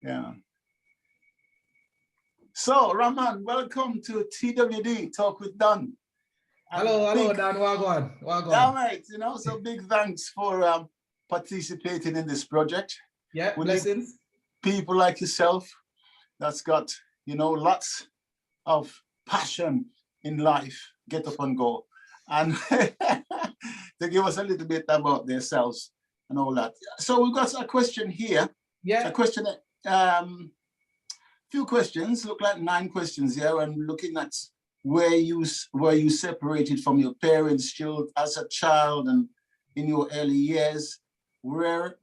Yeah. So, Ramon, welcome to TWD, Talk with Don. Hello, Dan. Wagwan. Yeah, mate, so big thanks for participating in this project. Yeah, We blessings. need people like yourself that's got, lots of passion in life, get up and go. And to give us a little bit about themselves and all that. So we've got a question here. Yeah. A question, few questions, look like 9 questions here. I'm looking at where you separated from your parents as a child and in your early years. Where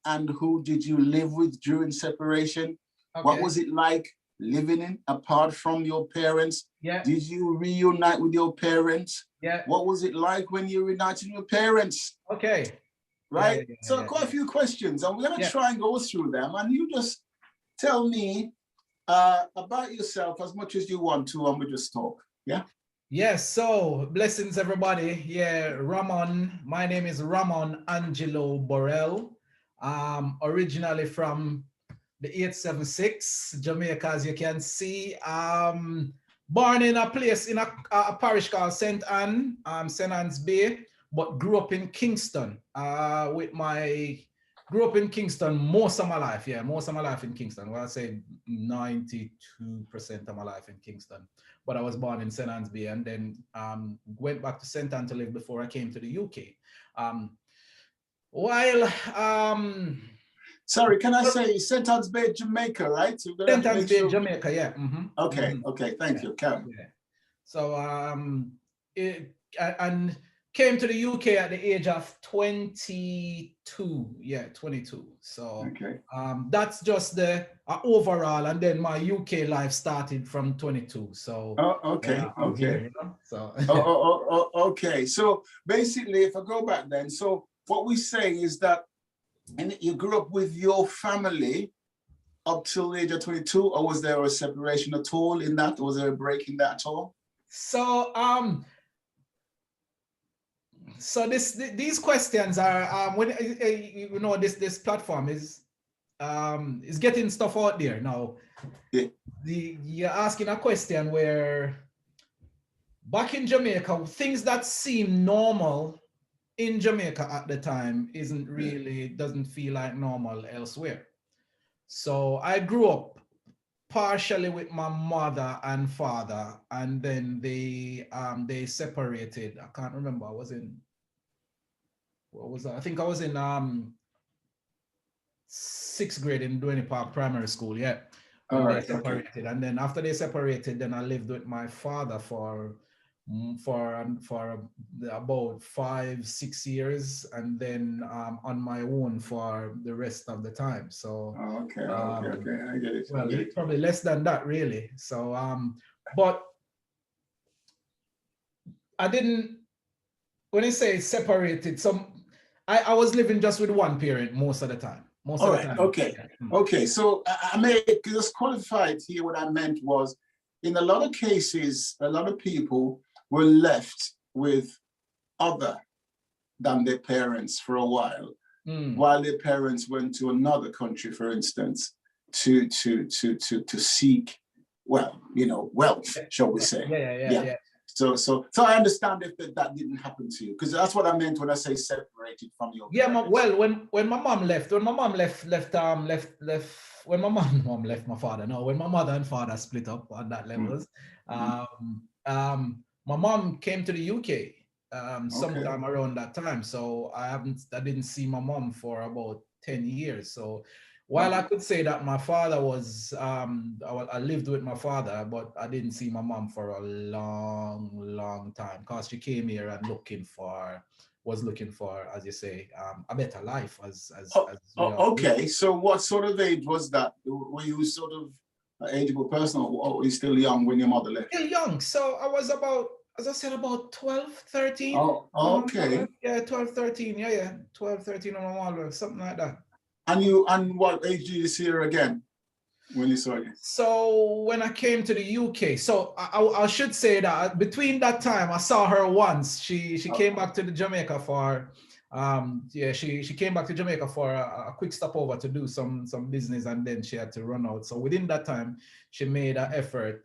and who did you live with during separation? Okay. What was it like living apart from your parents? Yeah. Did you reunite with your parents? Yeah. What was it like when you reunited with your parents? Okay. Right? So quite a few questions, and we're going to try and go through them, and you just tell me about yourself as much as you want to, and we just talk. Yeah? Yes, so blessings everybody. Yeah, Ramon. My name is Ramon Angelo Burrell. Originally from the 876 Jamaica, as you can see. Born in a place in a parish called St. Anne's Bay, but grew up in Kingston. Grew up in Kingston most of my life. Yeah, most of my life in Kingston. Well, I say 92% of my life in Kingston. But I was born in St. Anne's Bay and then went back to St. Anne to live before I came to the UK. Sorry, can I say St. Anne's Bay, Jamaica, right? So St. Anne's Bay, Jamaica, yeah. Mm-hmm. Okay, thank you, Karen. Yeah. So, and came to the UK at the age of 22. Yeah, 22. So okay. That's just the overall, and then my UK life started from 22. So okay. Here, so okay. So basically, if I go back then, so what we're saying is that you grew up with your family up till the age of 22, or was there a separation at all in that? Was there a break in that at all? So these questions are when this platform is getting stuff out there now. Yeah. You're asking a question where back in Jamaica, things that seem normal in Jamaica at the time doesn't feel like normal elsewhere. So I grew up partially with my mother and father, and then they separated. I can't remember. I think I was in 6th grade in Duane Park Primary School. Yeah. All they right. separated, okay. And then after they separated, then I lived with my father for about 5-6 years, and then on my own for the rest of the time. So okay, I get it. Well, probably less than that, really. So but I didn't. When I say separated, I was living just with one parent most of the time. All right. Okay. Okay. So I may just qualify it here. What I meant was, in a lot of cases, a lot of people were left with other than their parents for a while their parents went to another country, for instance, to seek, wealth, shall we say? Yeah. So I understand if that didn't happen to you, because that's what I meant when I say separated from your parents. Well, when my mom left, when my mom left when my mom left my father, no, when my mother and father split up on that levels, my mom came to the UK sometime around that time. So I didn't see my mom for about 10 years. So while I could say that my father was, I lived with my father, but I didn't see my mom for a long time, because she came here and was looking for, as you say, a better life. Okay, so what sort of age was that? Were you sort of an ageable person, or were you still young when your mother left? Still young. So I was about, as I said, about 12, 13. Oh, okay. Yeah, 12, 13. Yeah. 12, 13 on my mother, something like that. And what age did you see her again when you saw her? So when I came to the UK, so I should say that between that time I saw her once. She came back to the Jamaica for Yeah, she came back to Jamaica for a quick stopover to do some business, and then she had to run out. So within that time, she made an effort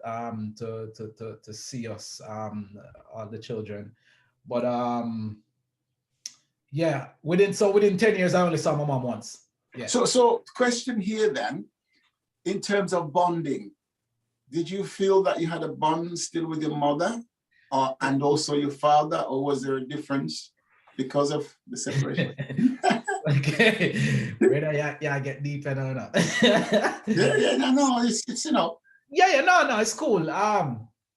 to see us, all the children. But yeah, within 10 years, I only saw my mom once. Yeah. So question here then, in terms of bonding, did you feel that you had a bond still with your mother, and also your father, or was there a difference because of the separation? Okay, brother, yeah, get deep and all that. No, it's no, it's cool.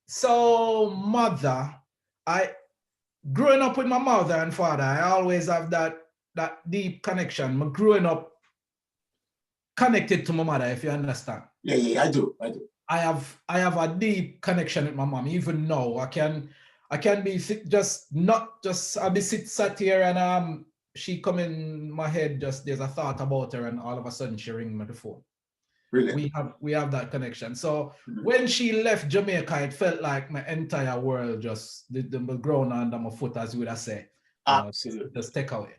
So mother, I growing up with my mother and father, I always have that deep connection. I'm growing up connected to my mother, if you understand. Yeah, I do. I have a deep connection with my mom. Even now, I can be I'll be sat here and she come in my head, just there's a thought about her, and all of a sudden she ring me the phone. Brilliant. We have that connection. So when she left Jamaica, it felt like my entire world just the ground under my foot, as you would have said. Absolutely. Just take away.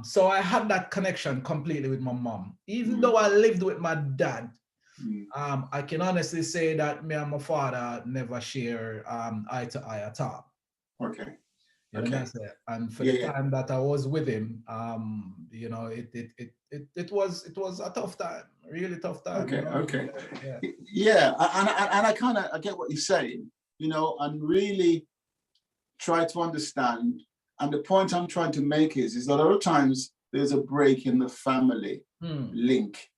So I had that connection completely with my mom. Even though I lived with my dad, I can honestly say that me and my father never share eye to eye at all. Okay. You know what I'm saying? And for the time that I was with him, you know, it was a tough time, really tough time. Okay, you know? okay. Yeah, and I get what you're saying, you know, and really try to understand. And the point I'm trying to make is that a lot of times there's a break in the family link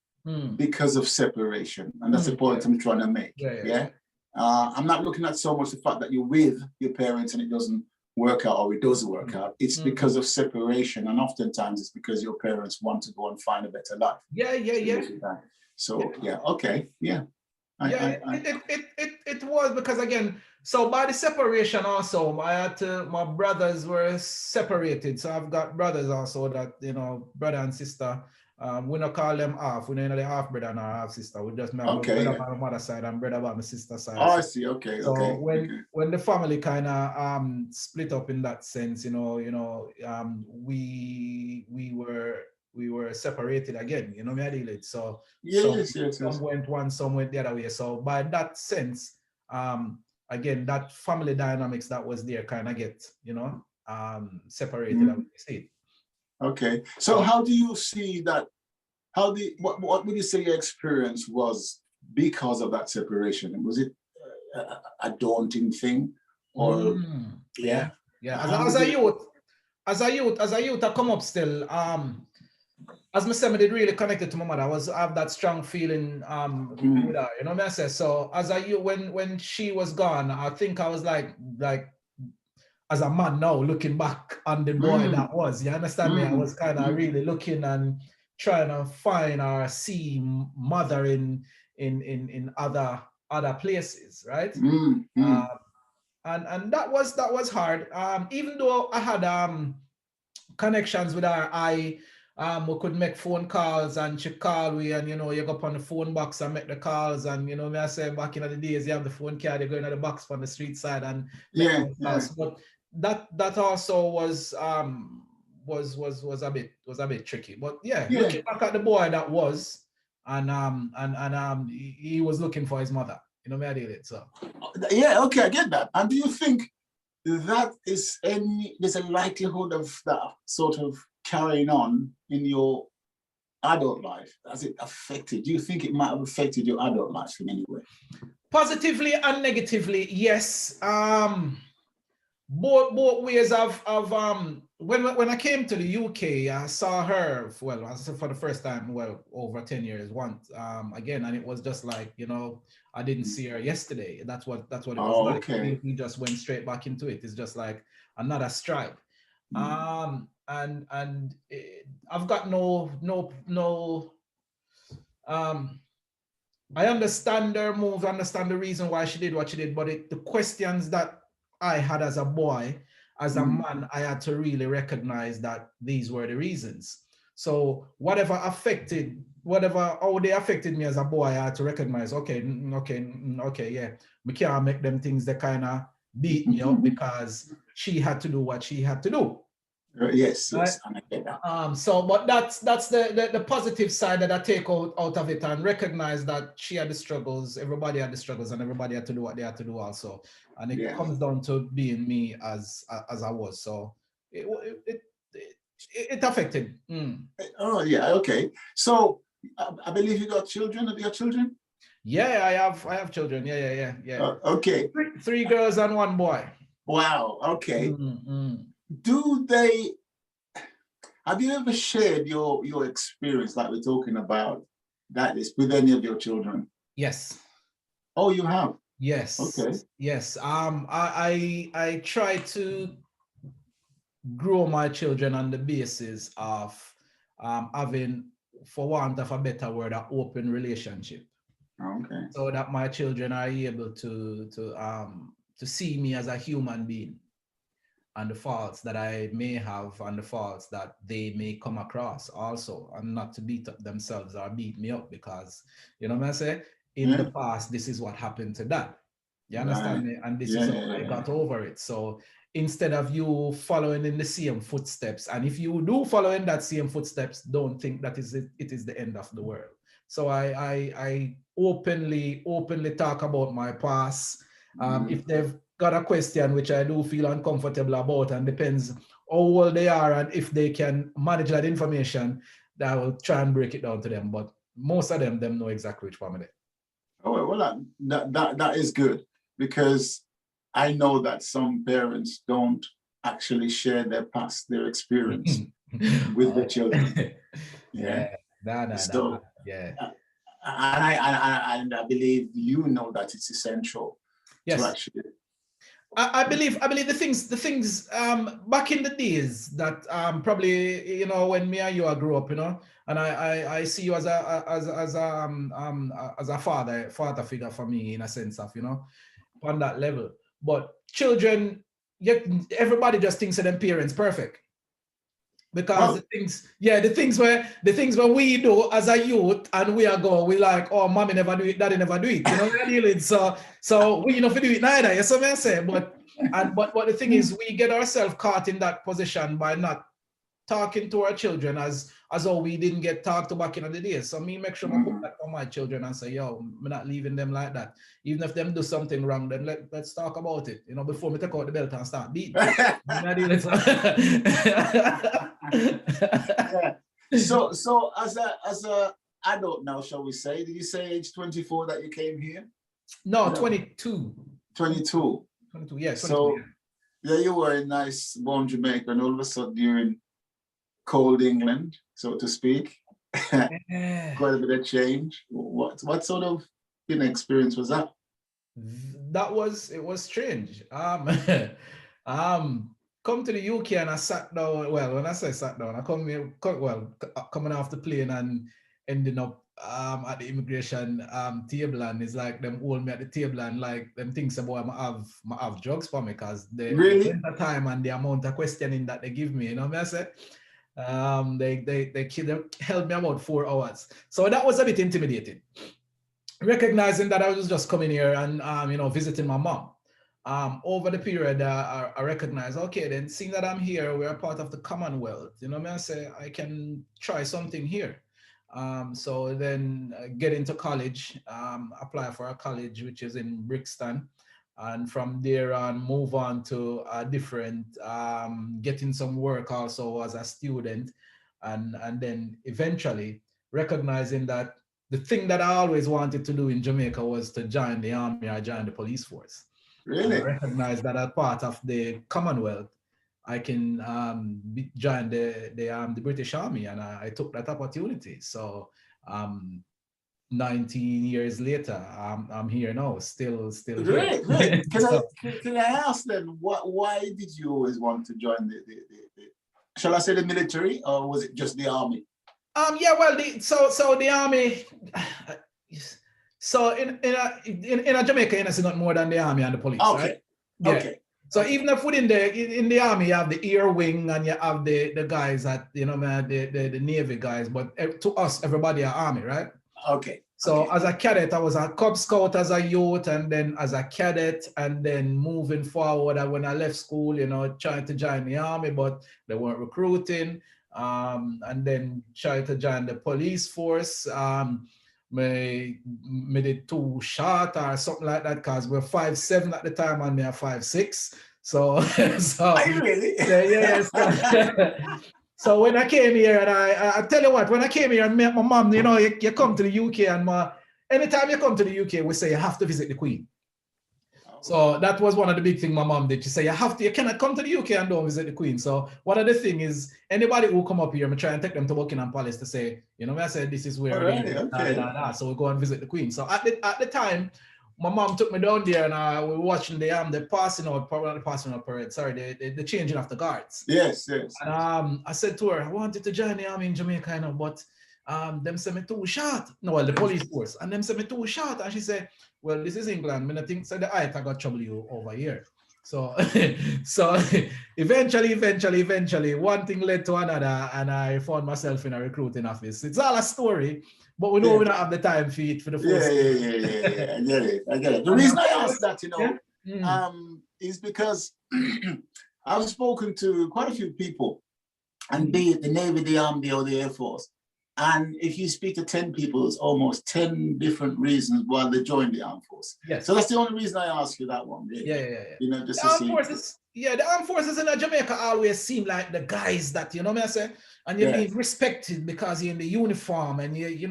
because of separation, and that's the point I'm trying to make. I'm not looking at so much the fact that you're with your parents and it doesn't work out, or it does work out. It's because of separation, and oftentimes it's because your parents want to go and find a better life. So okay. It was because, again, so by the separation also, my brothers were separated. So I've got brothers also that, you know, brother and sister. We don't call them half. We don't know the half brother and our half sister. We just have brother by my mother's side and brother by my sister's side. Oh, I see. Okay. So when the family kind of split up in that sense, we were separated again. You know me, I deal it. So some went one, some went the other way. So by that sense, again, that family dynamics that was there kind of get, separated. I would say. Okay. So how do you see that? What would you say your experience was because of that separation? Was it a daunting thing, or As a youth, I come up still. As I said, I did really connected to my mother. I have that strong feeling with her. You know what I say? So as a youth, when she was gone, I think I was like as a man now, looking back on the boy that was. You understand me? I was kind of really looking and trying to find or see mother in other places, right? And that was hard. Even though I had connections with her, we could make phone calls, and she call we, and you go up on the phone box and make the calls, and me I say back in the days you have the phone card, you go in the box from the street side and make calls. But that also was a bit tricky. But looking back at the boy that was, and he was looking for his mother. You know me, I did it. So okay, I get that. And do you think that there's a likelihood of that sort of carrying on in your adult life? Has it affected? Do you think it might have affected your adult life in any way? Positively and negatively, yes. Both ways of when I came to the UK, I saw her, well, as I said, for the first time, over 10 years once, again, and it was just like, I didn't see her yesterday. That's what it was like. Okay. We just went straight back into it. It's just like another strike. And I've got I understand her move, I understand the reason why she did what she did, but the questions that I had as a boy, as a man, I had to really recognize that these were the reasons. So how they affected me as a boy, I had to recognize, okay, yeah, we can't make them things that kind of beat me up because she had to do what she had to do. Yes, right? yes, and I get that. So, but that's the positive side that I take out of it, and recognize that she had the struggles, everybody had the struggles, and everybody had to do what they had to do also. And it Yeah. comes down to being me as I was. So it affected. Oh yeah, okay. So I believe you got children. Have you got children? Yeah, I have children. Yeah. Okay. Three girls and one boy. Wow. Okay. Mm. Do they? Have you ever shared your experience, like we're talking about, that is with any of your children? Yes. Oh, you have. Yes. Okay. Yes. I try to grow my children on the basis of having, for want of a better word, an open relationship. Okay. So that my children are able to see me as a human being, and the faults that I may have and the faults that they may come across also, and not to beat up themselves or beat me up, because, you know what I say, in the past, this is what happened to that. You understand me? And this is how I got over it. So instead of you following in the same footsteps, and if you do follow in that same footsteps, don't think that it is the end of the world. So I openly talk about my past. If they've got a question which I do feel uncomfortable about, and depends how old they are and if they can manage that information, that I will try and break it down to them. But most of them know exactly which family. Oh well, that is good, because I know that some parents don't actually share their experience with the children. Yeah. So, yeah. And I believe you know that it's essential to actually. I believe the things back in the days that probably, you know, when me and you grew up, you know, and I see you as a father figure for me, in a sense of, you know, on that level. But children, everybody just thinks of them parents perfect. Because the things where we do as a youth, and we like, oh, mommy never do it, daddy never do it, you know, we're dealing. So we not do it neither. Yes, what I say. But the thing is, we get ourselves caught in that position by not talking to our children as though we didn't get talked to back in the days. So me make sure I put that on my children and say, yo, I'm not leaving them like that. Even if them do something wrong, then let's talk about it, you know, before we take out the belt and start beating. So as a adult now, shall we say, did you say age 24 that you came here? No, 22. 22. 22, yes. So yeah, you were in nice warm Jamaica, and all of a sudden you're in cold England, so to speak. Quite a bit of change. What sort of experience was that? It was strange. Come to the UK and I sat down. Well, when I say sat down, I coming off the plane and ending up at the immigration table, and it's like them hold me at the table and like them thinks about I have drugs for me, because the time and the amount of questioning that they give me, you know what I say? They held me about 4 hours. So that was a bit intimidating. Recognizing that I was just coming here and you know, visiting my mom. Over the period, I recognize, okay, then seeing that I'm here, we're part of the Commonwealth, you know what I say, I can try something here. So then get into college, apply for a college, which is in Brixton. And from there on, move on to a different, getting some work also as a student. And then eventually recognizing that the thing that I always wanted to do in Jamaica was to join the army or join the police force. Really? And I recognize that as part of the Commonwealth, I can join the British Army, and I took that opportunity. So 19 years later, I'm here now, still Great, here. great. Can I ask then, why did you always want to join the shall I say the military, or was it just the army? Yeah, well, so the army. So in a Jamaica, it's not more than the army and the police, right? Yeah. Okay. So even if within in the army you have the air wing and you have the guys that, you know, man, the Navy guys, but to us everybody are army, right? Okay. So Okay. as a cadet, I was a Cub Scout as a youth, and then as a cadet, and then moving forward, when I left school, trying to join the army, but they weren't recruiting. And then tried to join the police force. Me did 2 shot or something like that, because we're 5'7" at the time and me are 5'6". So Are you really? yeah. So when I came here, and I tell you what, when I came here and met my mom, you come to the UK, and anytime you come to the UK, we say you have to visit the Queen. So that was one of the big things my mom did. She said, you cannot come to the UK and don't visit the Queen. So one of the things is, anybody who come up here, I try and take them to Buckingham Palace to say, I said, this is where Alright, okay. So we go and visit the Queen. So at the time, my mom took me down there, and we were watching the passing out, probably not the passing out parade, sorry, the changing of the guards. Yes. And I said to her, I wanted to join the army in Jamaica, but them sent me too short. No, well, the police force, and them sent me too short. And she said, well, this is England. I think so the height I got trouble you over here. So so eventually one thing led to another, and I found myself in a recruiting office. It's all a story, but we know we don't have the time for it for the first. Yeah. I get it. The reason I asked that, is because I've spoken to quite a few people, and be it the Navy, the Army, or the Air Force. And if you speak to 10 people, it's almost 10 different reasons why they joined the armed force. Yes. So that's the only reason I ask you that one. Really. Yeah. Just the armed forces. Yeah, the armed forces in Jamaica always seem like the guys that, what I say, and you're being respected because you're in the uniform, and you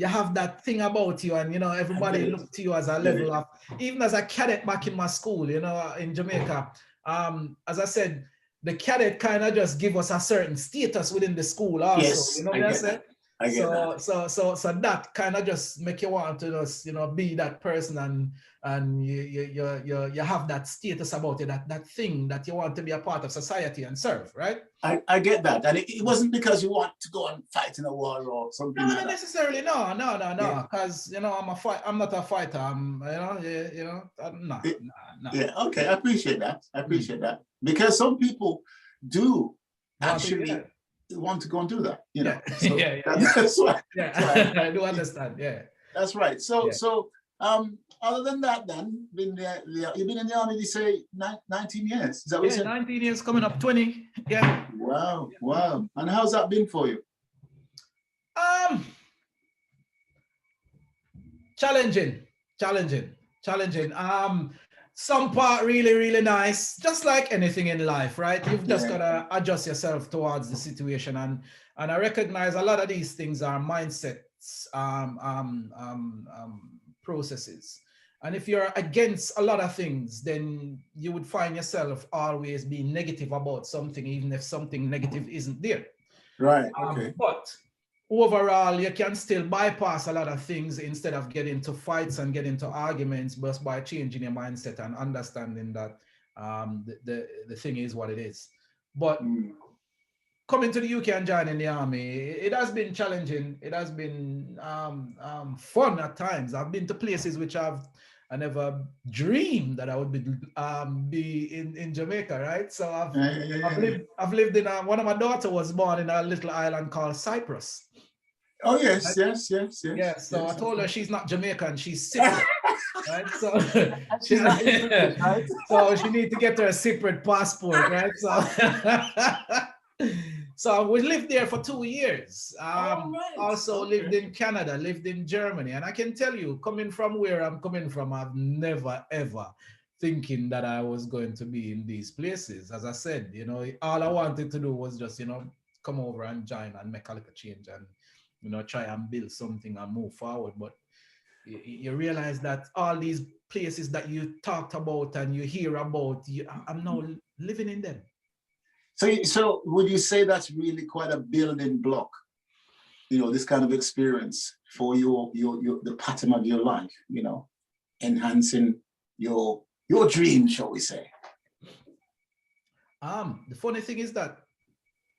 have that thing about you, and everybody look to you as a level up. Even as a cadet back in my school, in Jamaica, as I said, the cadet kind of just give us a certain status within the school also. Yes, What I say? I get that. So that kind of just make you want to just be that person, and you have that status about you, that thing that you want to be a part of society and serve, right? I get that, and it wasn't because you want to go and fight in a war or something. No, not necessarily. No. Because I'm not a fighter. No. Yeah. Okay. I appreciate that. Because some people do actually want to go and do that, So that's why. I do understand. Yeah. That's right. So other than that, then you've been in the army, you say 19 years. Is that what you said? 19 years, coming up 20. Yeah. Wow. And how's that been for you? Challenging. Some part really, really nice, just like anything in life, right? You've just got to adjust yourself towards the situation, and I recognize a lot of these things are mindsets, processes. And if you're against a lot of things, then you would find yourself always being negative about something, even if something negative isn't there. Right. Okay. But overall, you can still bypass a lot of things instead of getting into fights and getting into arguments, just by changing your mindset and understanding that the thing is what it is. But coming to the UK and joining the army, it has been challenging. It has been fun at times. I've been to places which I never dreamed that I would be in Jamaica, right? So I've lived in one of my daughters was born in a little island called Cyprus. Oh yes. Yeah. So I told her she's not Jamaican, she's Cypriot. Right? So so she needs to get her a Cypriot passport, right? So we lived there for 2 years. Also lived in Canada, lived in Germany. And I can tell you, coming from where I'm coming from, I've never, ever thinking that I was going to be in these places. As I said, all I wanted to do was just, come over and join and make a little change and, try and build something and move forward. But you realize that all these places that you talked about and you hear about, I'm now living in them. So would you say that's really quite a building block, this kind of experience for the pattern of your life, enhancing your dream, shall we say? The funny thing is that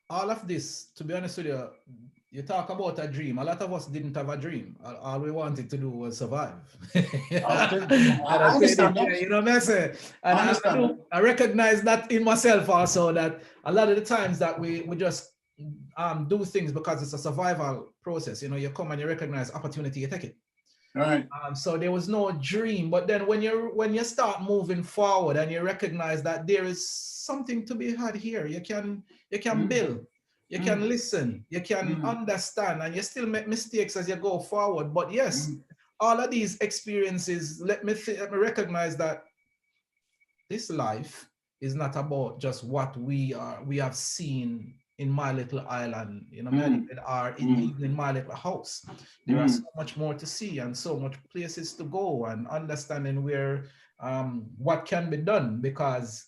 all of this, to be honest with you, you talk about a dream. A lot of us didn't have a dream. All we wanted to do was survive. I recognize that in myself also, that a lot of the times that we just do things because it's a survival process. You come and you recognize opportunity, you take it. Right. So there was no dream. But then when you start moving forward and you recognize that there is something to be had here, you can build, you can listen, you can understand, and you still make mistakes as you go forward. But yes, all of these experiences let me recognize that this life is not about just what we have seen in my little island, even in my little house. There are so much more to see and so much places to go, and understanding where what can be done, because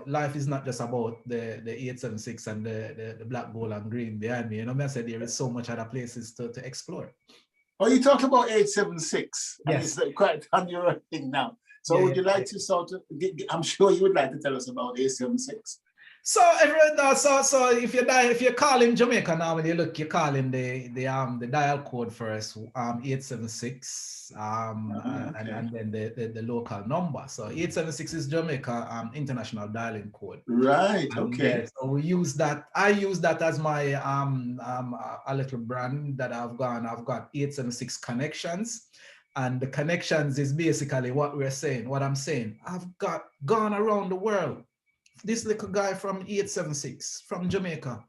life is not just about the 876 and the black, gold, and green behind me. I said there is so much other places to explore. Oh, you talk about 876. Yes. And it's quite on your thing now. So would you like to sort of, I'm sure you would like to tell us about 876. So if you call in Jamaica now, when you call in the dial code first, 876, and then the local number. So 876 is Jamaica international dialing code. Right. And okay. So we use that. I use that as my a little brand that I've got 876 connections. And the connections is basically what I'm saying. I've gone around the world. This little guy from 876 from Jamaica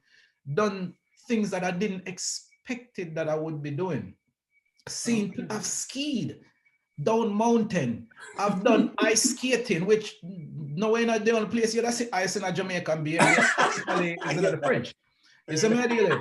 done things that I didn't expected that I would be doing. I've skied down mountain. I've done ice skating, which nowhere not the only place you see ice in a Jamaican beer is in the French. Is immediately.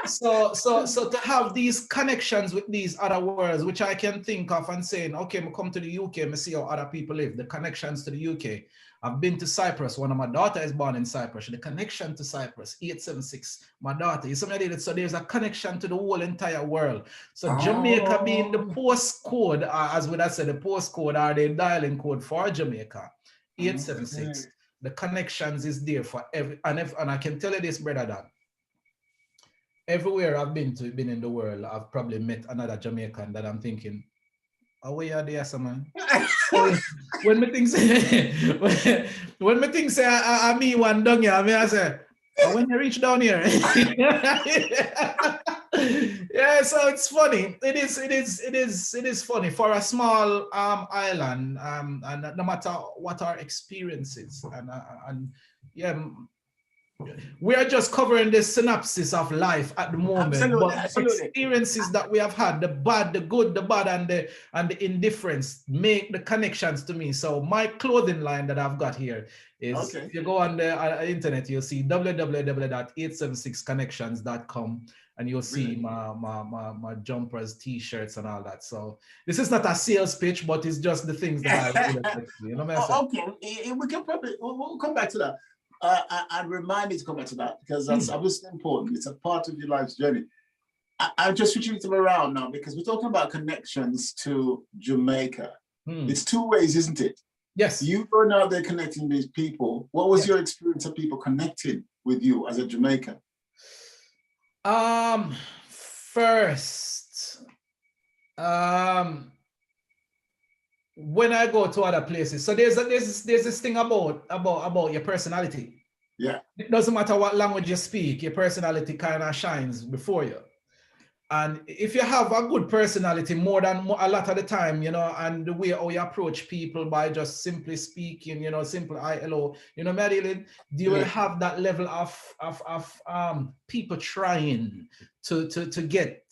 So to have these connections with these other worlds, which I can think of and saying, okay, I come to the UK, I see how other people live, the connections to the UK. I've been to Cyprus. One of my daughter is born in Cyprus. The connection to Cyprus, 876, my daughter. So there's a connection to the whole entire world. So Jamaica being the postcode, as would I say, the postcode or the dialing code for Jamaica, 876. The connections is there for every, and I can tell you this, brother, that everywhere I've been in the world, I've probably met another Jamaican that I'm thinking, oh, where are they, man? When me think say, when me think say, I me one down here, I say, oh, when you reach down here. Yeah, so it's funny. It is funny for a small island, and no matter what our experiences, and yeah. We are just covering the synopsis of life at the moment, absolutely. Experiences that we have had, the bad, the good, the bad, and the indifference make the connections to me. So my clothing line that I've got here is, if you go on the internet, you'll see www.876connections.com, and you'll see my jumpers, t-shirts, and all that. So this is not a sales pitch, but it's just the things that I would like to, you know what I'm saying? Okay, we can probably we'll come back to that. I remind you to come back to that, because that's obviously important. It's a part of your life's journey. I'm just switching them around now, because we're talking about connections to Jamaica. It's two ways, isn't it? Yes. You going out there connecting these people. What was your experience of people connecting with you as a Jamaican? First, when I go to other places, so there's this thing about your personality. Yeah. It doesn't matter what language you speak, your personality kind of shines before you. And if you have a good personality, more than a lot of the time, and the way how you approach people by just simply speaking, simple hi, hello, Marilyn, you will have that level of people trying to get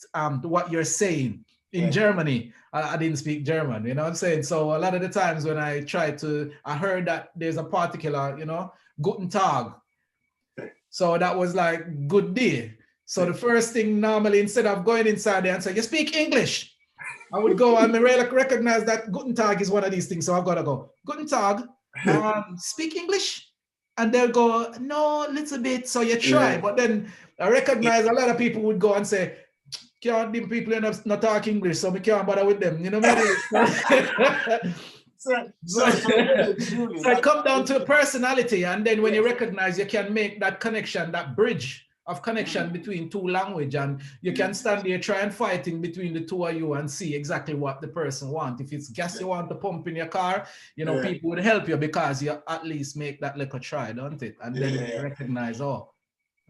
what you're saying. In Germany, I didn't speak German, you know what I'm saying? So a lot of the times when I heard that there's a particular, Guten Tag. So that was like, good day. So the first thing normally, instead of going inside there and saying, you speak English, I would go and recognize that Guten Tag is one of these things. So I've got to go, Guten Tag, speak English? And they'll go, no, little bit. So you try, but then I recognize a lot of people would go and say, can't them people end up not talk English, so we can't bother with them. You know what I mean? So it comes down to personality, and then when you recognize, you can make that connection, that bridge of connection between two language, and you can stand there, try and fighting between the two of you and see exactly what the person wants. If it's gas you want to pump in your car, people would help you, because you at least make that little try, don't it? And then you recognize, oh,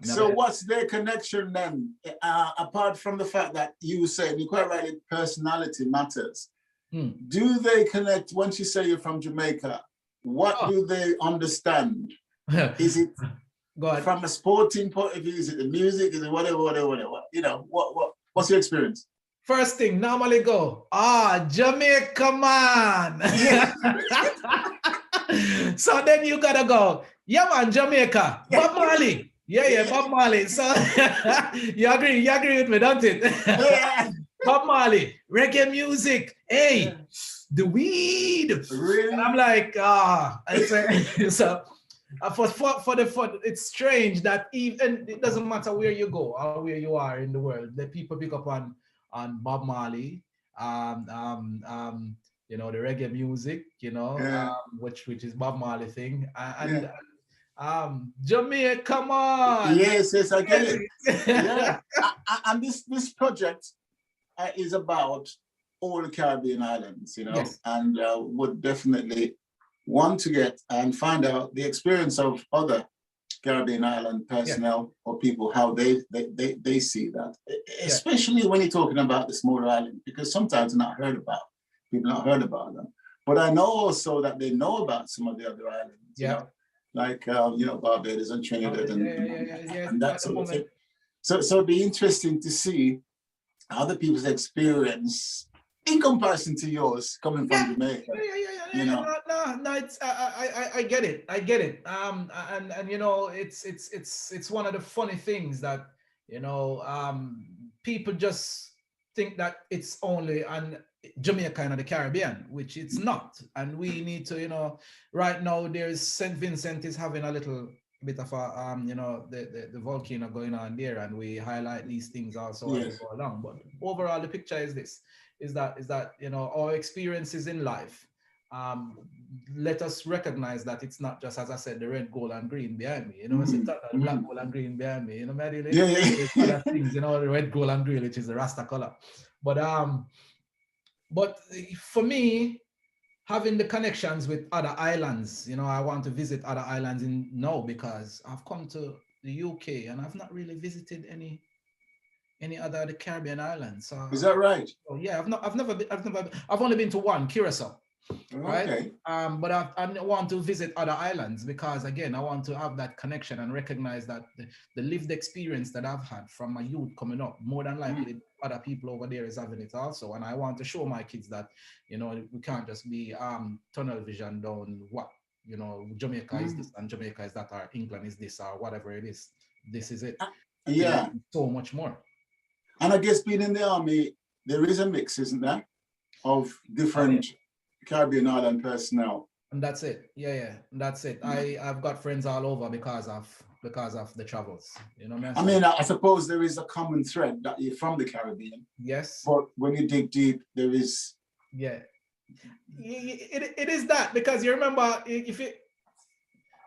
So what's their connection then? Apart from the fact that you say, you quite rightly, personality matters. Do they connect, once you say you're from Jamaica, what do they understand? Is it from a sporting point of view? Is it the music? Is it whatever? You know, what's your experience? First thing, normally go, Jamaica man. Yeah. So then you gotta go, yeah man, Jamaica, Bob Marley. Yeah, Bob Marley. So you agree with me, don't it? Yeah. Bob Marley, reggae music. Hey, the weed. Really? And I'm like, so it's strange that even it doesn't matter where you go or where you are in the world, the people pick up on Bob Marley, you know, the reggae music, you know, which is Bob Marley thing, and Jamaica, come on. Yes, I get it. Yeah, and this project is about all the Caribbean islands, you know, and would definitely want to get and find out the experience of other Caribbean island personnel or people, how they see that, especially when you're talking about the smaller island, because sometimes people not heard about them. But I know also that they know about some of the other islands, you know, like you know, Barbados and Trinidad and that sort of thing. So it'd be interesting to see other people's experience in comparison to yours coming from Jamaica. You know? No, it's I get it. And you know, it's one of the funny things that, you know, people just think that it's only on Jamaica and the Caribbean, which it's not. And we need to, you know, right now there's St. Vincent is having a little bit of a you know, the volcano going on there, and we highlight these things also as we go along. But overall, the picture is that you know, our experiences in life, let us recognize that it's not just, as I said, the red, gold, and green behind me. You know, it's not the black, gold, and green behind me. You know, there's other things. You know, the red, gold, and green, which is the Rasta color. But for me, having the connections with other islands, you know, I want to visit other islands now because I've come to the UK and I've not really visited any other the Caribbean islands. So, is that right? Oh yeah, I've only been to one, Curacao. Right. Okay. But I want to visit other islands because, again, I want to have that connection and recognize that the lived experience that I've had from my youth coming up, more than likely other people over there is having it also. And I want to show my kids that, you know, we can't just be tunnel vision down what, you know, Jamaica is this and Jamaica is that, or England is this, or whatever it is. This is it. Yeah. So much more. And I guess being in the army, there is a mix, isn't there, of different Caribbean island personnel. And that's it. Yeah, that's it. I've got friends all over because of the travels. You know what I mean, I suppose there is a common thread that you're from the Caribbean. Yes. But when you dig deep, there is. Yeah. It is that, because you remember,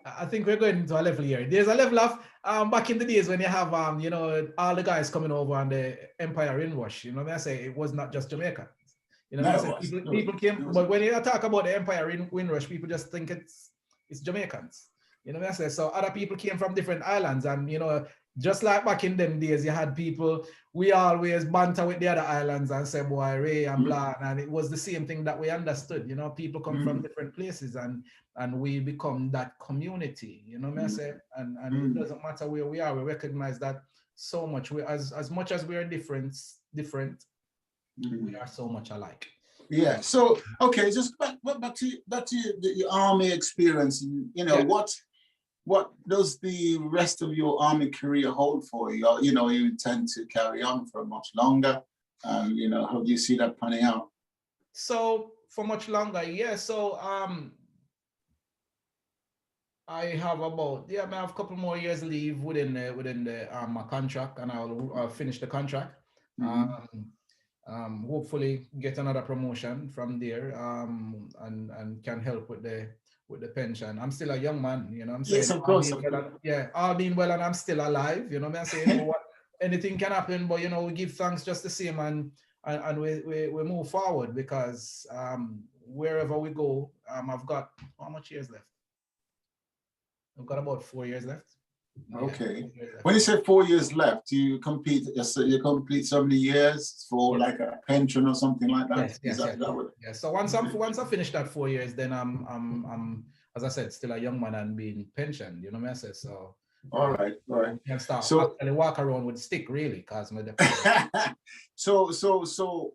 I think we're going into a level here. There's a level of back in the days when you have you know, all the guys coming over on the Empire Inrush. You know what I say? It was not just Jamaica. You know, people came, but when you talk about the Empire Windrush, people just think it's Jamaicans. You know what I say? So other people came from different islands, and you know, just like back in them days, you had people, we always banter with the other islands and say, boy, Ray and blah, and it was the same thing that we understood. You know, people come from different places, and we become that community. You know what I say? And it doesn't matter where we are, we recognize that so much. We as much as we are different. We are so much alike. Yeah. So okay, just back to your army experience. You know, what does the rest of your army career hold for you? You know, you intend to carry on for much longer. You know, how do you see that panning out? So for much longer, yeah. So I have about I have a couple more years leave within the my contract, and I'll finish the contract. Hopefully get another promotion from there, and can help with the pension. I'm still a young man, you know what I'm saying? Yes, of course. All being well and I'm still alive, you know what I'm saying? You know what, anything can happen, but you know, we give thanks just the same, and we move forward, because wherever we go, I've got how much years left? I've got about 4 years left. Okay. When you say 4 years left, do you complete so many years for like a pension or something like that? Yes. So once I finish that 4 years, then I'm as I said, still a young man and being pensioned. You know what I say? So all right. Can start So actually walk around with a stick, really, because so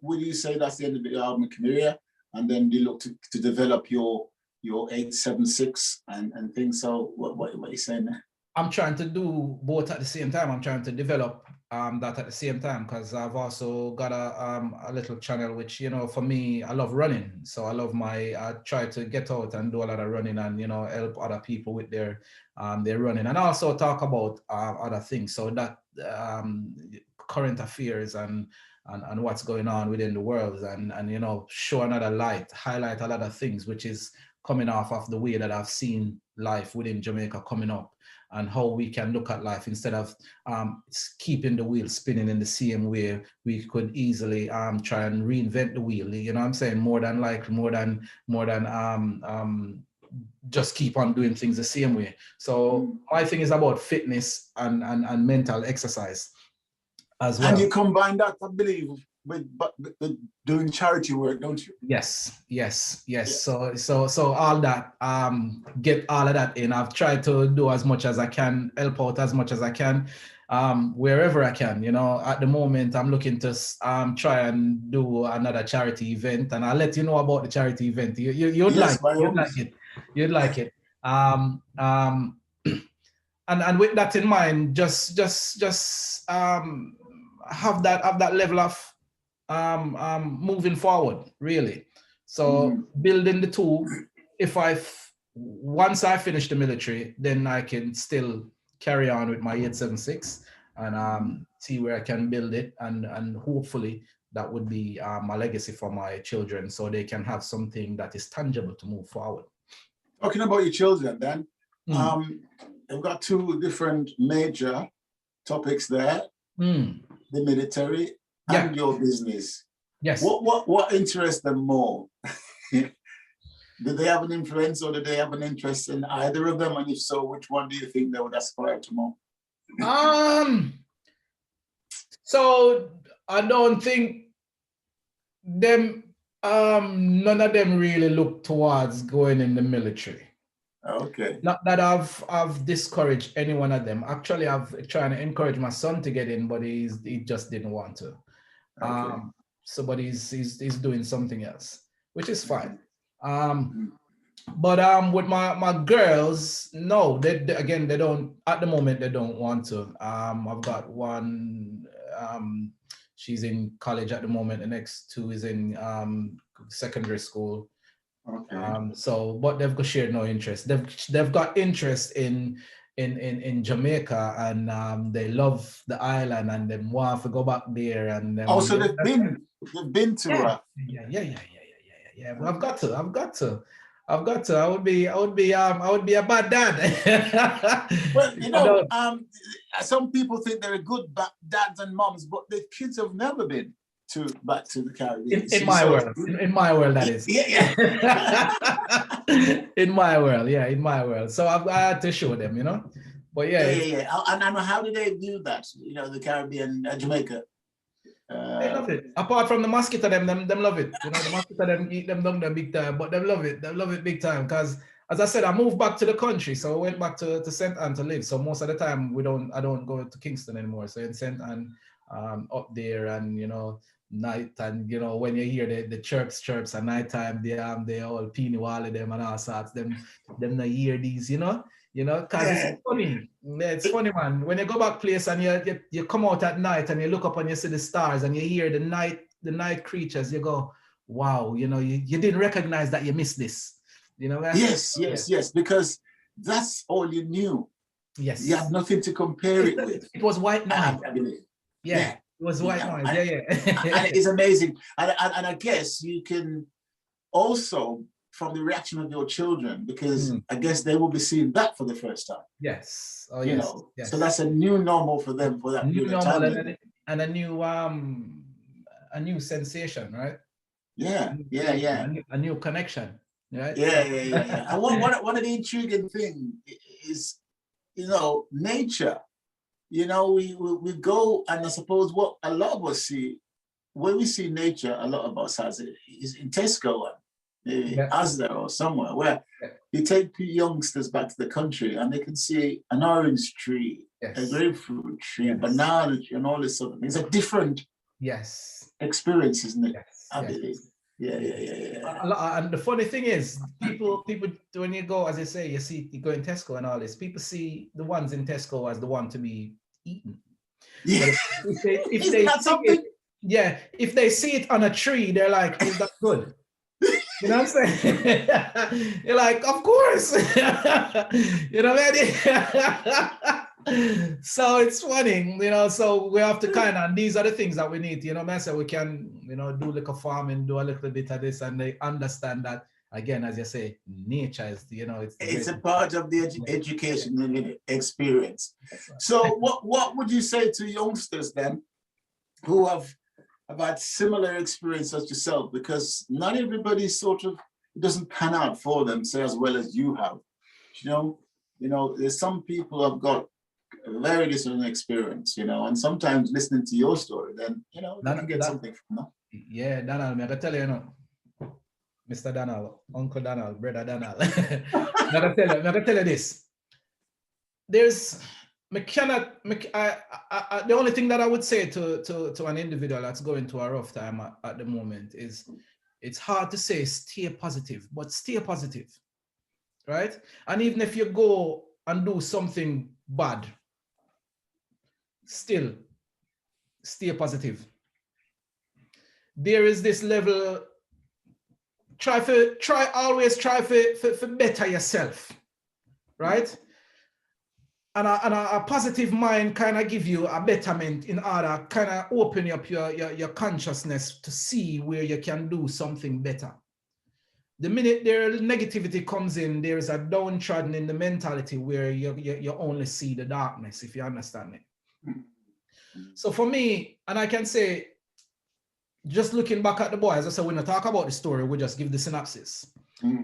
would you say that's the end of the album career, and then you look to develop your 876 and things? So what are you saying there? I'm trying to do both at the same time. I'm trying to develop that at the same time, because I've also got a little channel which, you know, for me, I love running. So I try to get out and do a lot of running and, you know, help other people with their running, and also talk about other things. So that current affairs and what's going on within the world, and you know, show another light, highlight a lot of things which is coming off of the way that I've seen life within Jamaica coming up, and how we can look at life instead of keeping the wheel spinning in the same way. We could easily try and reinvent the wheel. You know what I'm saying? More than just keep on doing things the same way. So my thing is about fitness and mental exercise as well. And you combine that, I believe, with doing charity work, don't you? Yes. So all that, get all of that in. I've tried to do as much as I can, help out as much as I can, wherever I can. You know, at the moment, I'm looking to try and do another charity event, and I'll let you know about the charity event. You'd like it. And with that in mind, just have that level of moving forward, really. So building the tool, once I finish the military, then I can still carry on with my 876 and see where I can build it, and hopefully that would be my legacy for my children, so they can have something that is tangible to move forward. Talking about your children, then, they've got two different major topics there: the military and your business. Yes. What interests them more? Do they have an influence, or do they have an interest in either of them? And if so, which one do you think they would aspire to more? So I don't think them. None of them really look towards going in the military. Okay. Not that I've discouraged any one of them. Actually, I've trying to encourage my son to get in, but he just didn't want to. Okay. But he's doing something else, which is fine. But with my girls, no, they don't, at the moment, they don't want to. I've got one, she's in college at the moment. The next two is in secondary school. Okay. But they've got shared no interest. They've got interest in Jamaica, and they love the island, and they want to go back there. And so they've been to yeah. Well, I've got to. I would be a bad dad. Well, you know, some people think they're good dads and moms, but the kids have never been back to the Caribbean. In my world, that is. Yeah. In my world. So I had to show them, you know. But yeah. And how do they view that? You know, the Caribbean, Jamaica. They love it. Apart from the mosquito, them love it. You know, the mosquito, them eat them down there big time, but they love it. They love it big time, because, as I said, I moved back to the country, so I went back to St. Anne to live. So most of the time, I don't go to Kingston anymore. So in St. Anne, up there, and you know, night, and you know, when you hear the chirps at nighttime, they all peeny wall of them and all sorts. Them they hear these, you know, because it's funny. It's funny, man. When you go back place and you come out at night and you look up and you see the stars and you hear the night creatures, you go, wow, you know, you didn't recognize that you missed this. You know, man? Yes, because that's all you knew. Yes. You had nothing to compare it with. It was white noise. I believe. Yeah. It was white noise. Yeah. And it's amazing. And I guess you can also, from the reaction of your children, because I guess they will be seeing that for the first time. Yes. You know. Yes. So that's a new normal for them for that new period normal of time. and a new sensation, right? Yeah. A new connection, right? Yeah. And one of the intriguing things is nature, we go, and I suppose what a lot of us see, when we see nature, a lot of us has it is in Tesco and maybe Asda or somewhere where you take youngsters back to the country and they can see an orange tree, a grapefruit tree, banana tree, and all this sort of thing. It's a different experience, isn't it? I believe. Yeah. And the funny thing is, people, when you go, as I say, you go in Tesco and all this, people see the ones in Tesco as the one to be eaten. Yeah. If they see it, if they see it on a tree, they're like, is that good? You know what I'm saying? You're like, of course. You know what I mean? So it's funny, so we have to these are the things that we need, so we can, do like a farming, do a little bit of this, and they understand that, again, as you say, nature is, it's a part of the education experience. So what would you say to youngsters then who have had similar experience as yourself? Because not everybody it doesn't pan out for them, say, as well as you have. There's some people who have got very different experience, and sometimes listening to your story, then, they can get something from that. Yeah, Donald, I'm gonna tell you, Mr. Donald, Uncle Donald, Brother Donald. I'm gonna tell you this. The only thing that I would say to an individual that's going through a rough time at the moment is, it's hard to say stay positive, but stay positive, right? And even if you go and do something bad, still stay positive. There is this level, always try for better yourself, right? And a positive mind kind of give you a betterment in order kind of open up your consciousness to see where you can do something better. The minute negativity comes in, there is a downtrodden in the mentality where you only see the darkness, if you understand me. So for me, and I can say, just looking back at the boy, as I said, when I talk about the story, we just give the synopsis.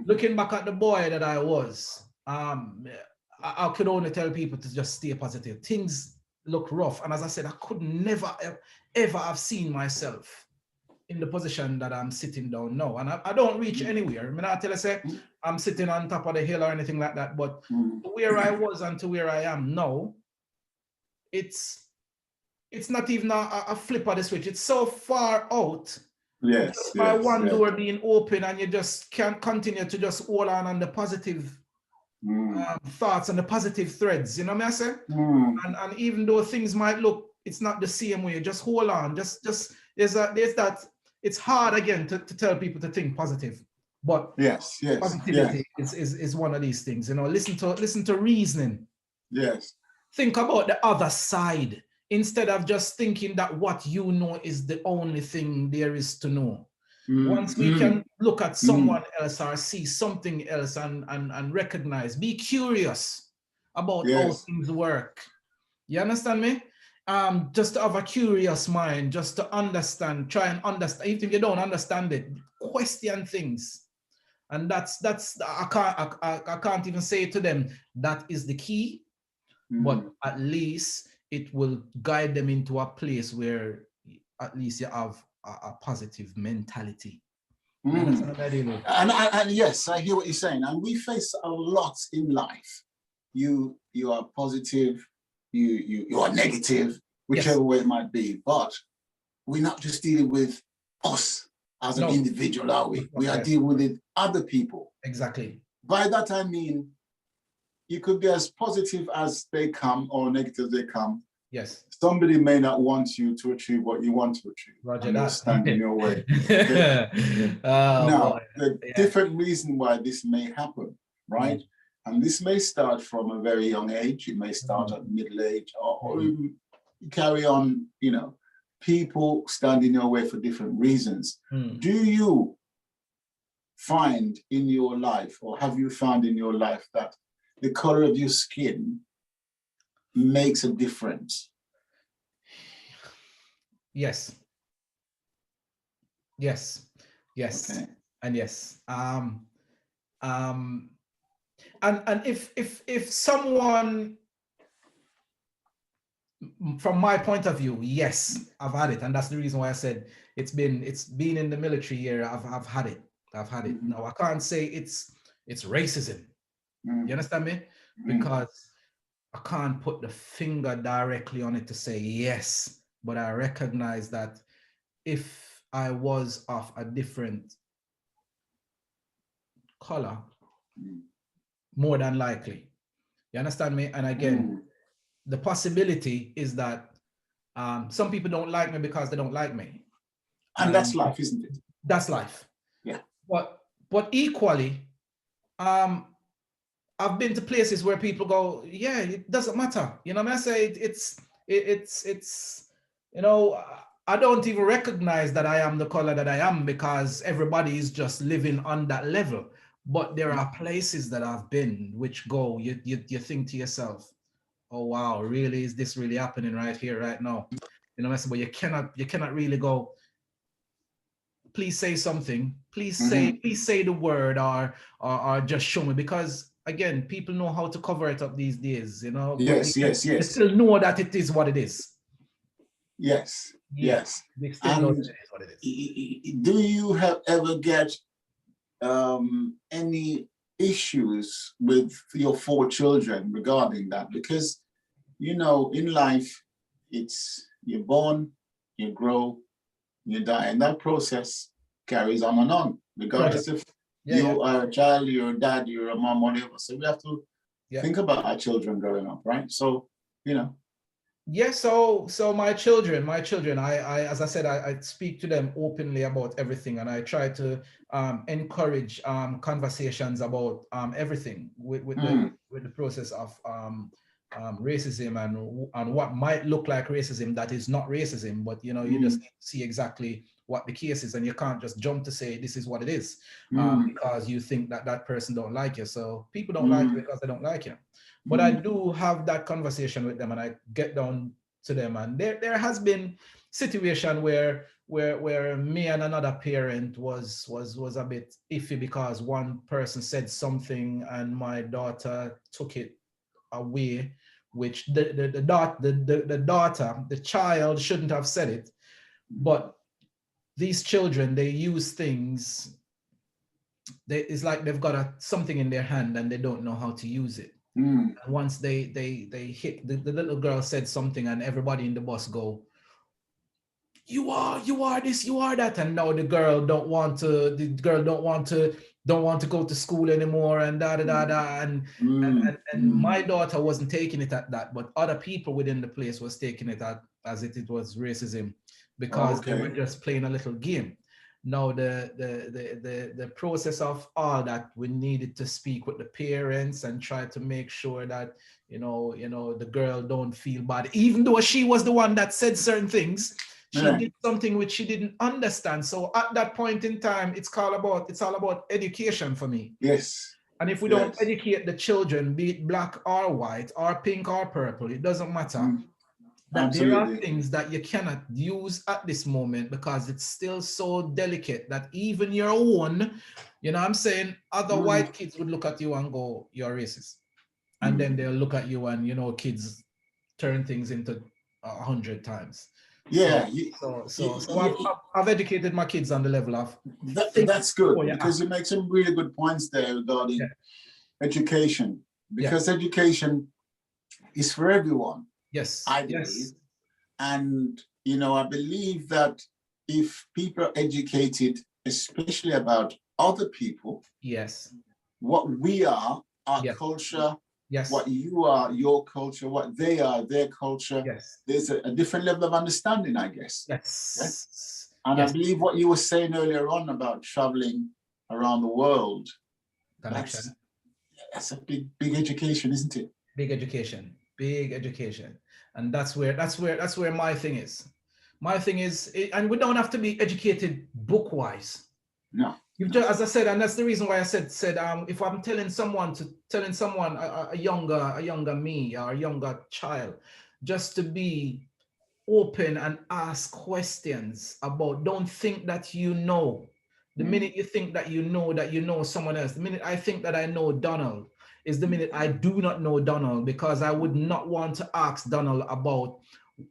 Looking back at the boy that I was, I could only tell people to just stay positive. Things look rough. And as I said, I could never, ever have seen myself in the position that I'm sitting down now. And I don't reach anywhere. I mean, I tell you, say, I'm sitting on top of the hill or anything like that. But where I was and to where I am now, it's not even a flip of the switch. It's so far out. By one door being open, and you just can't continue to just hold on the positive thoughts and the positive threads. You know what I say? And even though things might look, it's not the same way. Just hold on. Just there's that. It's hard again to tell people to think positive, but positivity is one of these things. Listen to reasoning. Yes. Think about the other side, instead of just thinking that what you know is the only thing there is to know. Once we can look at someone else or see something else and recognize, be curious about how things work. You understand me? Just to have a curious mind, just to understand, try and understand. Even if you don't understand it, question things. And that's I can't even say to them that is the key, but at least it will guide them into a place where at least you have a positive mentality. And yes, I hear what you're saying. And we face a lot in life. You are positive, you are negative, whichever way it might be. But we're not just dealing with us as an individual, are we? We are dealing with other people. Exactly. By that I mean, you could be as positive as they come or negative as they come. Yes. Somebody may not want you to achieve what you want to achieve. Roger that. Stand in your way. Okay? Now, the different reason why this may happen, right? And this may start from a very young age. It may start at middle age, or even carry on. People stand in your way for different reasons. Do you find in your life, or have you found in your life, that the color of your skin makes a difference? Yes. Okay. And yes. And if someone from my point of view, yes, I've had it, and that's the reason why I said it's been in the military year. I've had it. I've had it. No, I can't say it's racism. You understand me? Because I can't put the finger directly on it to say yes, but I recognize that if I was of a different color, more than likely. You understand me? And again, the possibility is that some people don't like me because they don't like me. And that's life, isn't it? That's life. Yeah. But equally, I've been to places where people go, yeah, it doesn't matter. You know what I mean? I say it's you know, I don't even recognize that I am the color that I am because everybody is just living on that level. But there are places that I've been which go, you think to yourself, oh wow, really, is this really happening right here, right now? You know what I say? But you cannot really go, please say something, please say the word or just show me, because again, people know how to cover it up these days, you know. Yes, yes. They still know that it is what it is. Yes, yes. They still know that it is what it is. Do you ever get any issues with your 4 children regarding that? Because, you know, in life, it's you're born, you grow, you die, and that process carries on and on, regardless if you are a child, you're a dad, you're a mom, whatever. So we have to think about our children growing up, right? So, you know. Yes, so my children, I as I said, I speak to them openly about everything, and I try to encourage conversations about everything with the process of racism and what might look like racism that is not racism, but you know, you just see exactly what the case is, and you can't just jump to say this is what it is because you think that person don't like you. So people don't like you because they don't like you. But I do have that conversation with them, and I get down to them, and there has been situation where me and another parent was a bit iffy because one person said something and my daughter took it away, which the child shouldn't have said it. But these children, they use things, it's like they've got something in their hand and they don't know how to use it. And once they hit, the little girl said something and everybody in the bus go, you are this, you are that, and now the girl don't want to go to school anymore, and and my daughter wasn't taking it at that, but other people within the place was taking it as it was racism, because they were just playing a little game. Now the process of all that, we needed to speak with the parents and try to make sure that you know the girl don't feel bad, even though she was the one that said certain things. She did something which she didn't understand. So at that point in time, it's all about education for me. Yes. And if we don't educate the children, be it black or white or pink or purple, it doesn't matter. That there are things that you cannot use at this moment because it's still so delicate that even your own, you know what I'm saying, other white kids would look at you and go, you're racist. And then they'll look at you and, you know, kids turn things into 100 times. Yeah. So I've educated my kids on the level of... That's good, because you make some really good points there regarding education. Because education is for everyone. Yes. I believe. Yes. And, you know, I believe that if people are educated, especially about other people, what we are, our culture, what you are, your culture, what they are, their culture, there's a different level of understanding, I guess. Yes. And I believe what you were saying earlier on about traveling around the world, that's a big education, isn't it? Big education. And that's where my thing is. My thing is, and we don't have to be educated book-wise. No. As I said, and that's the reason why I said if I'm telling someone a younger me or a younger child, just to be open and ask questions about, don't think that you know. The minute you think that you know someone else, the minute I think that I know Donald, is the minute I do not know Donald, because I would not want to ask Donald about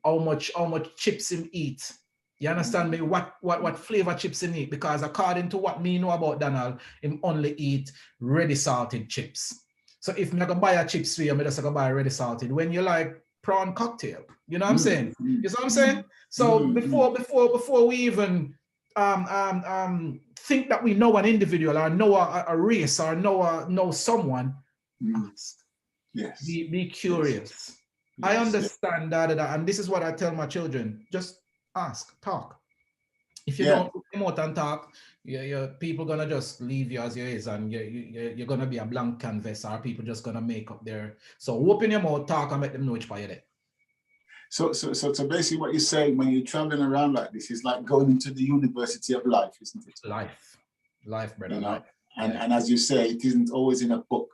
how much chips him eat. You understand me? What flavor chips him eat? Because according to what me know about Donald, him only eat ready salted chips. So if me go buy a chips for you, me just go buy ready salted. When you like prawn cocktail, you know what I'm saying? You know what I'm saying? So before we even think that we know an individual or know a race or know someone, ask. Yes. Be curious. Yes. I understand that, and this is what I tell my children: just ask, talk. If you don't come out and talk, people gonna just leave you as you is, and you're gonna be a blank canvas, or people just gonna make up their. So open your mouth, talk, and make them know which part you're there. So basically what you're saying when you're traveling around like this is like going into the university of life, isn't it? Life, brother. You know? Life. And as you say, it isn't always in a book.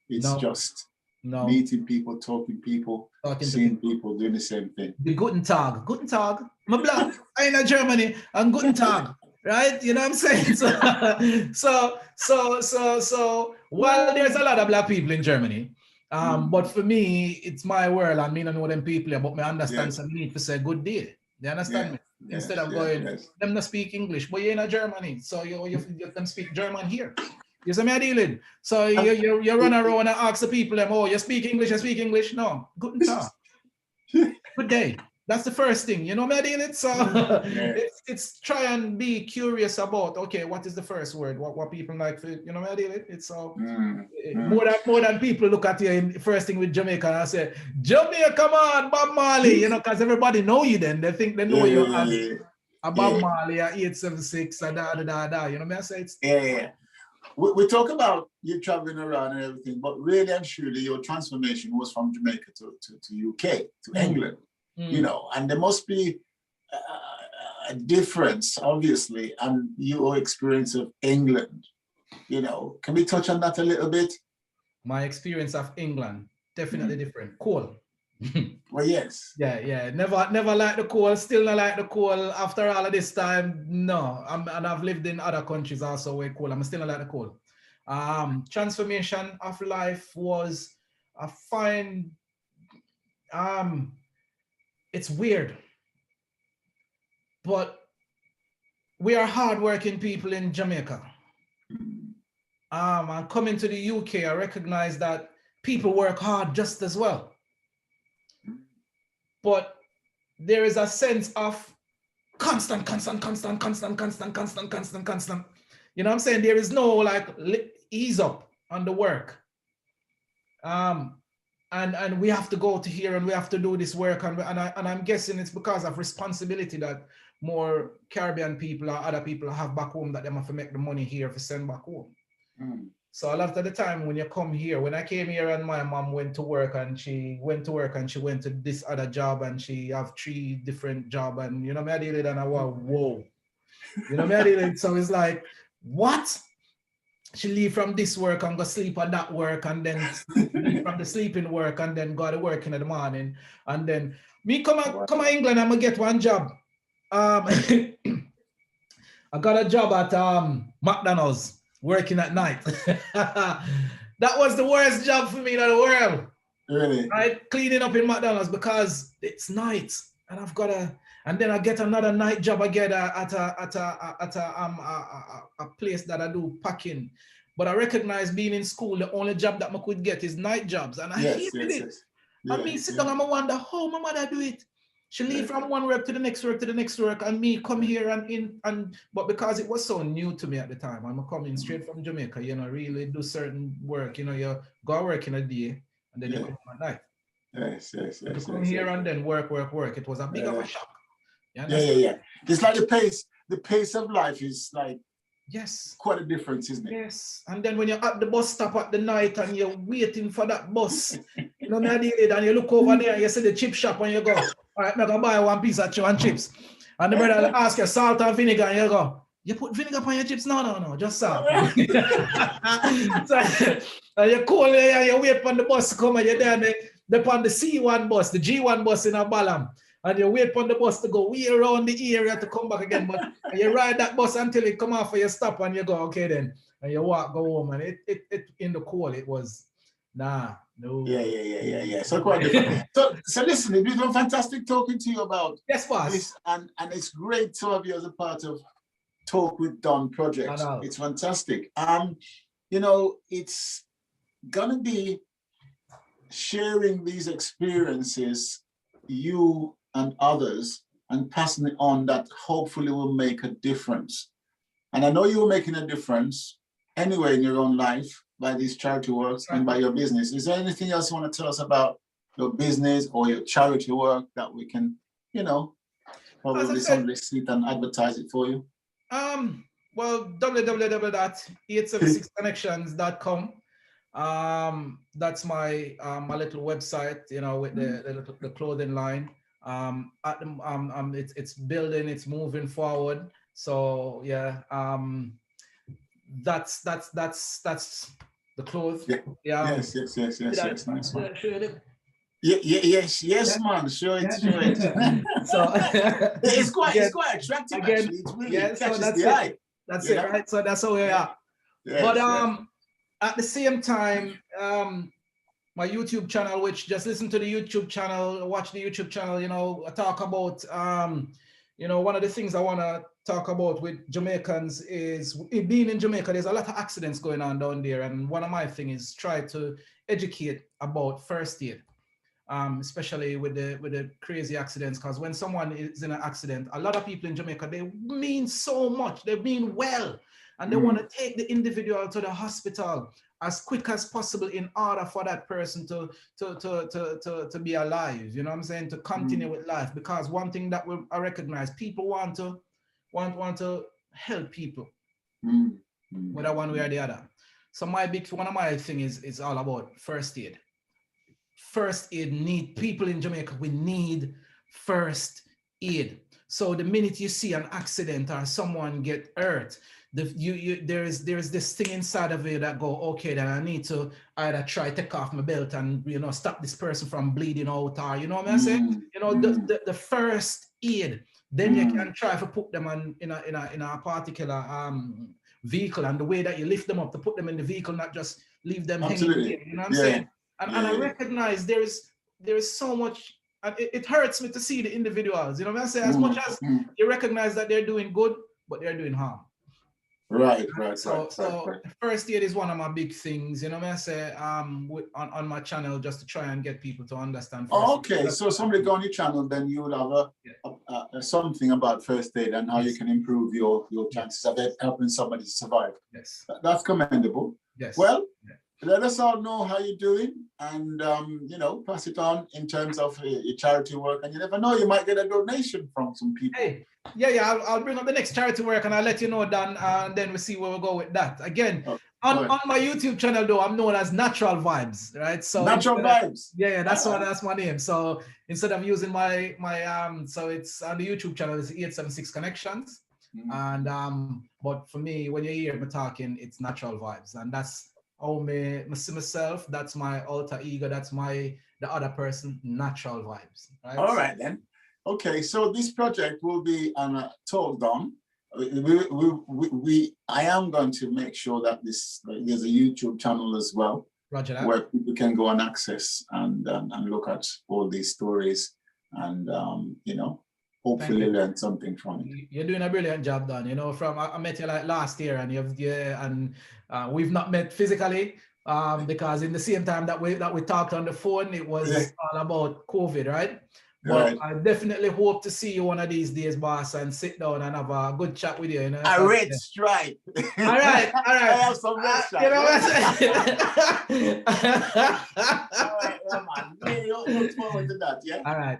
It's just meeting people, talking people, seeing people, doing the same thing. The Guten Tag. My black. I'm in Germany and Guten Tag. Right? You know what I'm saying? So while there's a lot of black people in Germany, but for me, it's my world. I mean, I know them people, but me understand some need to say good day. You understand me? Instead of going, them not speak English, but you're in Germany, so you can speak German here. You see me I dealing? So you run around and ask the people, oh, you speak English? No, guten Tag. Good day. That's the first thing. You know me I dealing? So it's try and be curious about, okay, what is the first word? What people like, you know me I dealing? It's so more than people look at you in first thing with Jamaica and I say, Jamaica, come on, Bob Marley, you know, because everybody know you then. They think they know you as a Bob Marley, a 876, a da. You know me I say? It's we talk about you traveling around and everything, but really and truly your transformation was from Jamaica to UK, to England, you know, and there must be a difference, obviously, and your experience of England, you know. Can we touch on that a little bit? My experience of England, definitely different. Cool. Well, yes. Yeah. Never like the cold. Still not like the cold after all of this time. No, and I've lived in other countries also where cold. I'm still not like the cold. Transformation of life was, I find, it's weird, but we are hardworking people in Jamaica. And coming to the UK, I recognize that people work hard just as well. But there is a sense of constant. You know what I'm saying? There is no like ease up on the work. And we have to go to here and we have to do this work. And I'm guessing it's because of responsibility that more Caribbean people or other people have back home that they have to make the money here to send back home. So a lot of the time when you come here, when I came here and my mom went to work and she went to this other job and she have 3 different jobs and you know me I did it and I was whoa. You know me I did it. So it's like, what? She leave from this work and go sleep at that work and then leave from the sleeping work and then go to work in the morning. And then me come to England, I'm gonna get one job. I got a job at McDonald's. Working at night. That was the worst job for me in the world. Really? Right? Cleaning up in McDonald's because it's night and I've got and then I get another night job again at a place that I do packing. But I recognize being in school, the only job that I could get is night jobs. And I hated it. Yes. And me sit down and I wonder how my mother do it. She leave from one work to the next work, and me come here but because it was so new to me at the time, I'm coming straight from Jamaica, you know, really do certain work, you know, you go work in a day and then you come at night. Yes. To come here and then work. It was a big of a shock. Yeah. It's like the pace of life is like quite a difference, isn't it? Yes. And then when you're at the bus stop at the night and you're waiting for that bus, you know, and you look over there and you see the chip shop and you go, all right, I'm gonna buy one piece of chips. And the brother will ask you salt and vinegar and you go, you put vinegar on your chips? No, just salt. So, and you're cool there and you wait for the bus to come and you're there on the C1 bus, the G1 bus in a Balam. And you wait for the bus to go way around the area to come back again. But you ride that bus until it come off for your stop and you go, okay then. And you go home. And it in the cold, it was Nah, no. Yeah. So quite different. So listen, it's been fantastic talking to you about Yes, boss. this, and it's great to have you as a part of Talk with Don project. It's fantastic. You know, it's gonna be sharing these experiences, you and others, and passing it on, that hopefully will make a difference. And I know you're making a difference anyway in your own life by these charity works and by your business. Is there anything else you want to tell us about your business or your charity work that we can, you know, probably somebody see it and advertise it for you? Well, www.876connections.com. That's my my little website, you know, with the clothing line. It's building, it's moving forward. So yeah, that's the clothes. Yeah. Yes. Nice one. Yes, Yeah. man. Show it. So it's quite attractive. Actually, it really catches the eye. That's it, right? So that's how we are. Yes, but at the same time, my YouTube channel, which just listen to the YouTube channel, watch the YouTube channel, you know, talk about, you know, one of the things I want to talk about with Jamaicans is being in Jamaica, there's a lot of accidents going on down there. And one of my things is try to educate about first aid, especially with the crazy accidents. Because when someone is in an accident, a lot of people in Jamaica, they mean so much, they mean well, and they want to take the individual to the hospital as quick as possible in order for that person to be alive, you know what I'm saying, to continue with life. Because one thing that I recognize, people want to help people, whether one way or the other. So one of my thing is all about first aid. First aid need people in Jamaica. We need first aid. So the minute you see an accident or someone get hurt, there's this thing inside of you that go, okay, then I need to either try take off my belt and, you know, stop this person from bleeding out, or, you know what I'm saying? You know, the first aid. Then you can try to put them in a particular vehicle, and the way that you lift them up to put them in the vehicle, not just leave them hanging. You know what I'm saying? And I recognize there is so much. It hurts me to see the individuals. You know what I'm saying? As much as you recognize that they're doing good, but they're doing harm. Right. So first aid is one of my big things, you know what I say, on my channel, just to try and get people to understand. Okay, so somebody go on your channel, then you will have something about first aid and how you can improve your chances of helping somebody to survive. Yes. That's commendable. Yes. Well, let us all know how you're doing, and you know, pass it on in terms of your charity work. And you never know, you might get a donation from some people. Hey, yeah, I'll bring up the next charity work and I'll let you know, Dan, and then we'll see where we'll go with that. Again, on my YouTube channel, though, I'm known as Natural Vibes, right? So Natural Vibes. Yeah, that's my name. So instead of using my so it's on the YouTube channel, it's 876 Connections. And but for me, when you hear me talking, it's Natural Vibes, and that's how me see myself. That's my alter ego. That's the other person. Natural Vibes. Right? All right then. Okay, so this project will be on a Talk Don. I am going to make sure that there's a YouTube channel as well, Roger that, where people can go and access and look at all these stories, and you know, hopefully learn something from it. You're doing a brilliant job, Don. You know, I met you like last year, and we've not met physically because in the same time that we talked on the phone, it was all about COVID, right? But I definitely hope to see you one of these days, boss, and sit down and have a good chat with you. You know, a red stripe. All right. I have some red stripe. You know what I'm saying? All right, man. Really look forward to that. Yeah. All right,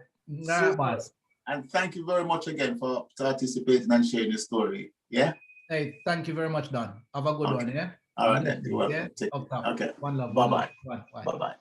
boss. And thank you very much again for participating and sharing your story. Yeah. Hey, thank you very much, Don. Have a good one. Yeah. All right. Then. Yeah. Okay. One love. Bye-bye. Bye. Bye-bye.